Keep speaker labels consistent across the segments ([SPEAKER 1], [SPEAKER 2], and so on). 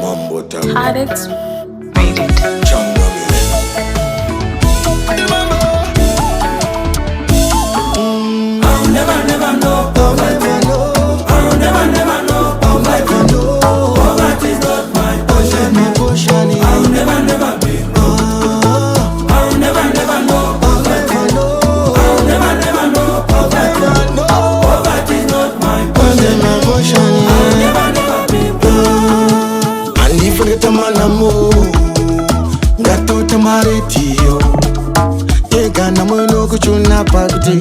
[SPEAKER 1] Mambo, Taku,
[SPEAKER 2] Had it.
[SPEAKER 1] Jungle
[SPEAKER 3] I'll never know. I'll never know. Poverty's not my portion. I'll never be. I'll never know. I'll never know. Poverty's not my portion. I'll never be.
[SPEAKER 1] and if you get a man a move, got to tamaretio. Yegana mweno kuchuna pakti,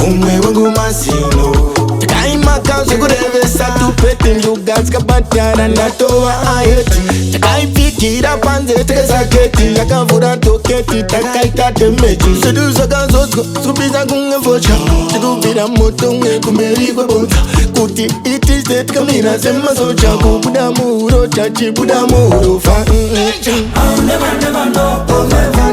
[SPEAKER 1] umwe wangu masino. Takaima kausi kurevesa tupete njugas kabatyana natoa ayeti. Takaifikira panze teke saketi, yakavura toketi takaita temeji. Seduza gazozgo, subiza kunge vocha. Sikupira moto nge kumeri kwa bota. Kuti iti state kamina sema socha. Kubuda muro chachi buda muro fa.
[SPEAKER 3] I'll never know.